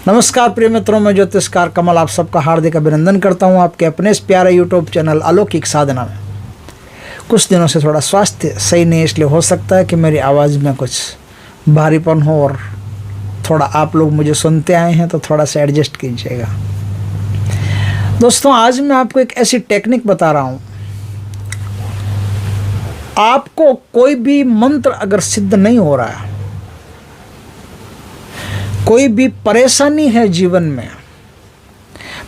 नमस्कार प्रिय मित्रों, मैं ज्योतिषकार कमल आप सबका हार्दिक अभिनंदन करता हूं आपके अपने इस प्यारे यूट्यूब चैनल अलौकिक साधना में। कुछ दिनों से थोड़ा स्वास्थ्य सही नहीं, इसलिए हो सकता है कि मेरी आवाज़ में कुछ भारीपन हो और थोड़ा आप लोग मुझे सुनते आए हैं तो थोड़ा सा एडजस्ट कीजिएगा। दोस्तों, आज मैं आपको एक ऐसी टेक्निक बता रहा हूँ। आपको कोई भी मंत्र अगर सिद्ध नहीं हो रहा है, कोई भी परेशानी है जीवन में,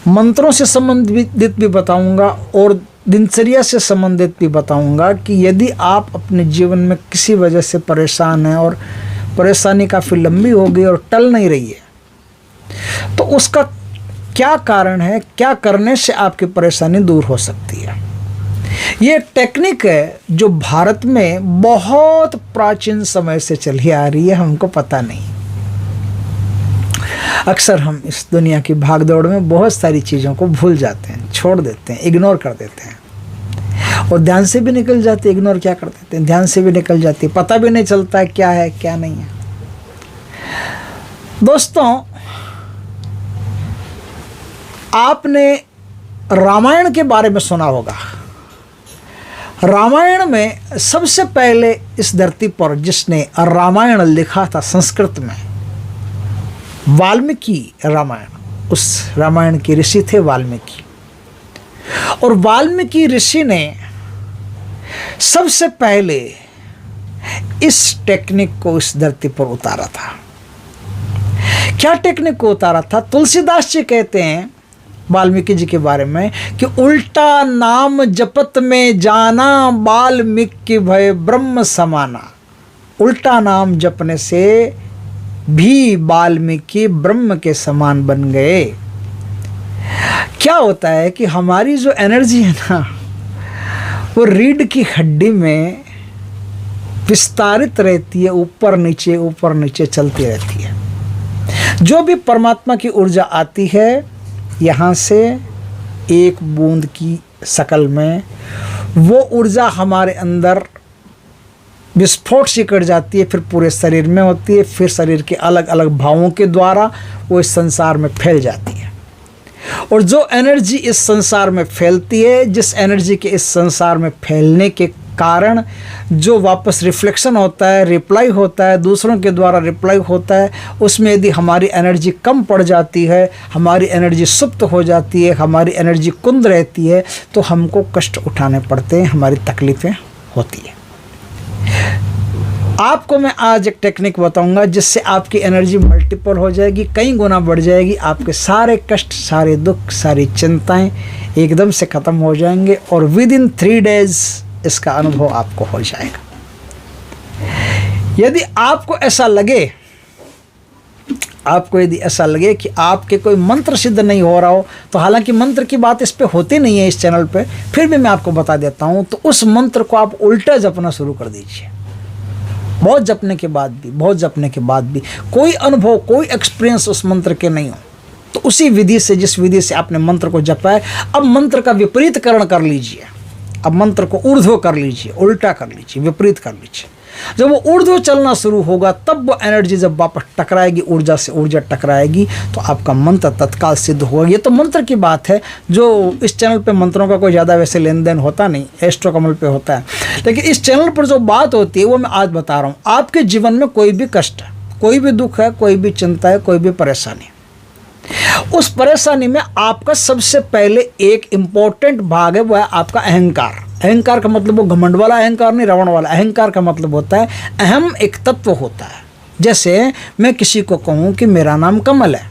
मंत्रों से संबंधित भी बताऊंगा और दिनचर्या से संबंधित भी बताऊंगा कि यदि आप अपने जीवन में किसी वजह से परेशान हैं और परेशानी काफ़ी लंबी हो गई और टल नहीं रही है, तो उसका क्या कारण है, क्या करने से आपकी परेशानी दूर हो सकती है। ये टेक्निक है जो भारत में बहुत प्राचीन समय से चली आ रही है, हमको पता नहीं। अक्सर हम इस दुनिया की भागदौड़ में बहुत सारी चीज़ों को भूल जाते हैं, छोड़ देते हैं, इग्नोर कर देते हैं और ध्यान से भी निकल जाते हैं। इग्नोर क्या कर देते हैं, ध्यान से भी निकल जाती है, पता भी नहीं चलता है क्या है क्या नहीं है। दोस्तों, आपने रामायण के बारे में सुना होगा। रामायण में सबसे पहले इस धरती पर जिसने रामायण लिखा था संस्कृत में, वाल्मीकि रामायण, उस रामायण के ऋषि थे वाल्मीकि। और वाल्मीकि ऋषि ने सबसे पहले इस टेक्निक को इस धरती पर उतारा था। क्या टेक्निक को उतारा था? तुलसीदास जी कहते हैं वाल्मीकि जी के बारे में कि उल्टा नाम जपत में जाना, वाल्मीकि भय ब्रह्म समाना। उल्टा नाम जपने से भी वाल्मीकि ब्रह्म के समान बन गए। क्या होता है कि हमारी जो एनर्जी है ना, वो रीढ़ की हड्डी में विस्तारित रहती है, ऊपर नीचे चलती रहती है। जो भी परमात्मा की ऊर्जा आती है यहाँ से एक बूंद की शकल में, वो ऊर्जा हमारे अंदर विस्फोट से कर जाती है, फिर पूरे शरीर में होती है, फिर शरीर के अलग अलग भावों के द्वारा वो इस संसार में फैल जाती है। और जो एनर्जी इस संसार में फैलती है, जिस एनर्जी के इस संसार में फैलने के कारण जो वापस रिफ्लेक्शन होता है, रिप्लाई होता है, दूसरों के द्वारा रिप्लाई होता है, उसमें यदि हमारी एनर्जी कम पड़ जाती है, हमारी एनर्जी सुप्त हो जाती है, हमारी एनर्जी कुंद रहती है, तो हमको कष्ट उठाने पड़ते हैं, हमारी तकलीफ़ें होती है। आपको मैं आज एक टेक्निक बताऊंगा जिससे आपकी एनर्जी मल्टीपल हो जाएगी, कई गुना बढ़ जाएगी। आपके सारे कष्ट, सारे दुख, सारी चिंताएं एकदम से ख़त्म हो जाएंगे और विद इन 3 डेज इसका अनुभव आपको हो जाएगा। यदि आपको ऐसा लगे कि आपके कोई मंत्र सिद्ध नहीं हो रहा हो, तो हालांकि मंत्र की बात इस पे होती नहीं है इस चैनल पे, फिर भी मैं आपको बता देता हूँ, तो उस मंत्र को आप उल्टा जपना शुरू कर दीजिए। बहुत जपने के बाद भी कोई अनुभव, कोई एक्सपीरियंस उस मंत्र के नहीं हो, तो उसी विधि से, जिस विधि से आपने मंत्र को जपा है, अब मंत्र का विपरीतकरण कर लीजिए। अब मंत्र को ऊर्ध्व कर लीजिए, उल्टा कर लीजिए, विपरीत कर लीजिए। जब वो ऊर्ध्व चलना शुरू होगा, तब वो एनर्जी जब वापस टकराएगी, ऊर्जा से ऊर्जा टकराएगी, तो आपका मंत्र तत्काल सिद्ध होगा। ये तो मंत्र की बात है, जो इस चैनल पे मंत्रों का कोई ज़्यादा वैसे लेन देन होता नहीं, एस्ट्रो कमल पे होता है, लेकिन इस चैनल पर जो बात होती है वो मैं आज बता रहा हूँ। आपके जीवन में कोई भी कष्ट है, कोई भी दुख है, कोई भी चिंता है, कोई भी परेशानी, उस परेशानी में आपका सबसे पहले एक इम्पोर्टेंट भाग है, वह है आपका अहंकार। अहंकार का मतलब वो घमंड वाला अहंकार नहीं, रावण वाला। अहंकार का मतलब होता है, अहम एक तत्व होता है। जैसे मैं किसी को कहूँ कि मेरा नाम कमल है,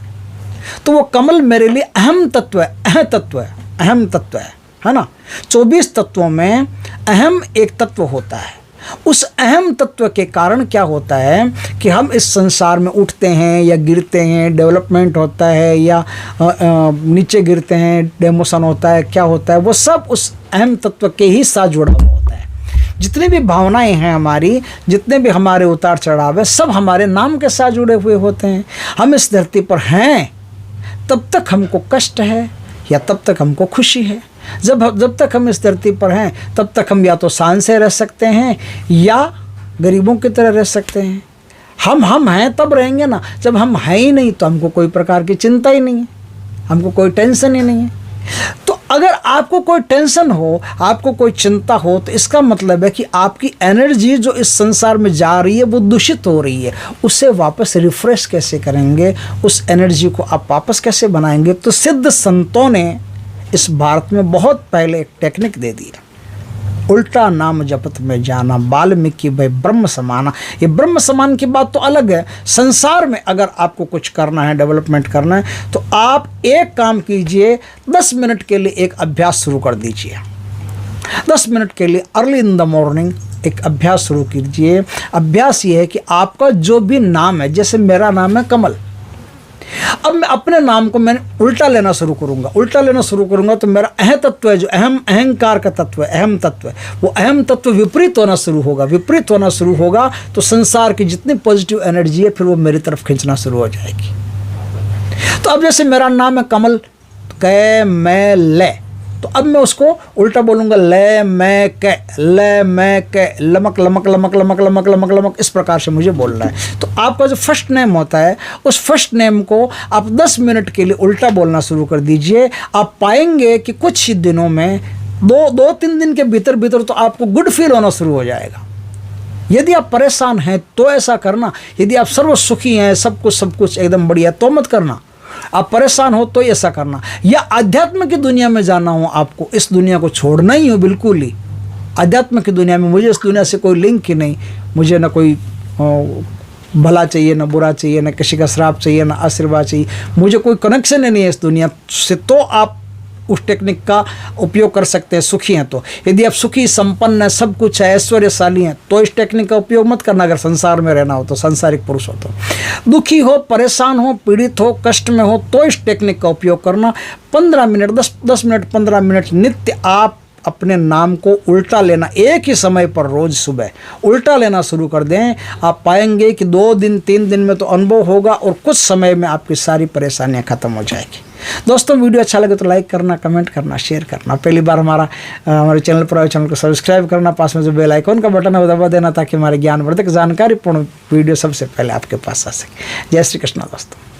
तो वो कमल मेरे लिए अहम तत्व है, अहम तत्व है ना। 24 तत्वों में अहम एक तत्व होता है। उस अहम तत्व के कारण क्या होता है कि हम इस संसार में उठते हैं या गिरते हैं, डेवलपमेंट होता है या नीचे गिरते हैं, डेमोशन होता है, क्या होता है, वो सब उस अहम तत्व के ही साथ जुड़ा हुआ होता है। जितनी भी भावनाएं हैं हमारी, जितने भी हमारे उतार चढ़ाव है, सब हमारे नाम के साथ जुड़े हुए होते हैं। हम इस धरती पर हैं तब तक हमको कष्ट है या तब तक हमको खुशी है। जब तक हम इस धरती पर हैं तब तक हम या तो शान से रह सकते हैं या गरीबों की तरह रह सकते हैं। हम हैं तब रहेंगे ना, जब हम हैं ही नहीं तो हमको कोई प्रकार की चिंता ही नहीं है, हमको कोई टेंशन ही नहीं है। तो अगर आपको कोई टेंशन हो, आपको कोई चिंता हो, तो इसका मतलब है कि आपकी एनर्जी जो इस संसार में जा रही है वो दूषित हो रही है। उससे वापस रिफ्रेश कैसे करेंगे, उस एनर्जी को आप वापस कैसे बनाएंगे? तो सिद्ध संतों ने इस भारत में बहुत पहले एक टेक्निक दे दी है, उल्टा नाम जपत में जाना, वाल्मीकि भाई ब्रह्म समाना। ये ब्रह्म समान की बात तो अलग है। संसार में अगर आपको कुछ करना है, डेवलपमेंट करना है, तो आप एक काम कीजिए, 10 मिनट के लिए एक अभ्यास शुरू कर दीजिए। 10 मिनट के लिए अर्ली इन द मॉर्निंग एक अभ्यास शुरू कीजिए। अभ्यास ये है कि आपका जो भी नाम है, जैसे मेरा नाम है कमल, अब मैं अपने नाम को मैंने उल्टा लेना शुरू करूंगा। उल्टा लेना शुरू करूंगा तो मेरा अह तत्व है, जो अहंकार का तत्व है, अहम तत्व है, वो अहम तत्व विपरीत होना शुरू होगा। विपरीत होना शुरू होगा तो संसार की जितनी पॉजिटिव एनर्जी है फिर वो मेरी तरफ खींचना शुरू हो जाएगी। तो अब जैसे मेरा नाम है कमल, कै मैं ले, तो अब मैं उसको उल्टा बोलूंगा, ले मैं कै, ले मैं कै, लमक लमक लमक लमक लमक लमक लमक, इस प्रकार से मुझे बोलना है। तो आपका जो फर्स्ट नेम होता है, उस फर्स्ट नेम को आप 10 मिनट के लिए उल्टा बोलना शुरू कर दीजिए। आप पाएंगे कि कुछ ही दिनों में, 2-3 दिन के भीतर भीतर तो आपको गुड फील होना शुरू हो जाएगा। यदि आप परेशान हैं तो ऐसा करना, यदि आप सर्व सुखी हैं, सब कुछ एकदम बढ़िया, तो मत करना। आप परेशान हो तो ऐसा करना। या अध्यात्म की दुनिया में जाना हो आपको, इस दुनिया को छोड़ना ही हो बिल्कुल ही, अध्यात्म की दुनिया में मुझे इस दुनिया से कोई लिंक ही नहीं, मुझे ना कोई भला चाहिए, ना बुरा चाहिए, ना किसी का श्राप चाहिए, ना आशीर्वाद चाहिए, मुझे कोई कनेक्शन ही नहीं है इस दुनिया से, तो आप उस टेक्निक का उपयोग कर सकते हैं। सुखी हैं तो, यदि आप सुखी, संपन्न है, सब कुछ है, ऐश्वर्यशाली हैं, तो इस टेक्निक का उपयोग मत करना। अगर संसार में रहना हो तो, सांसारिक पुरुष हो तो, दुखी हो, परेशान हो, पीड़ित हो, कष्ट में हो, तो इस टेक्निक का उपयोग करना। 15 मिनट, 10 मिनट, 15 मिनट नित्य आप अपने नाम को उल्टा लेना, एक ही समय पर रोज सुबह उल्टा लेना शुरू कर दें। आप पाएंगे कि 2 दिन 3 दिन में तो अनुभव होगा और कुछ समय में आपकी सारी परेशानियां खत्म हो जाएगी। दोस्तों, वीडियो अच्छा लगे तो लाइक करना, कमेंट करना, शेयर करना। पहली बार हमारे चैनल पर आए, चैनल को सब्सक्राइब करना, पास में जो बेल आइकॉन का बटन है वो दबा देना, ताकि हमारे ज्ञानवर्धक जानकारीपूर्ण वीडियो सबसे पहले आपके पास आ सके। जय श्री कृष्ण दोस्तों।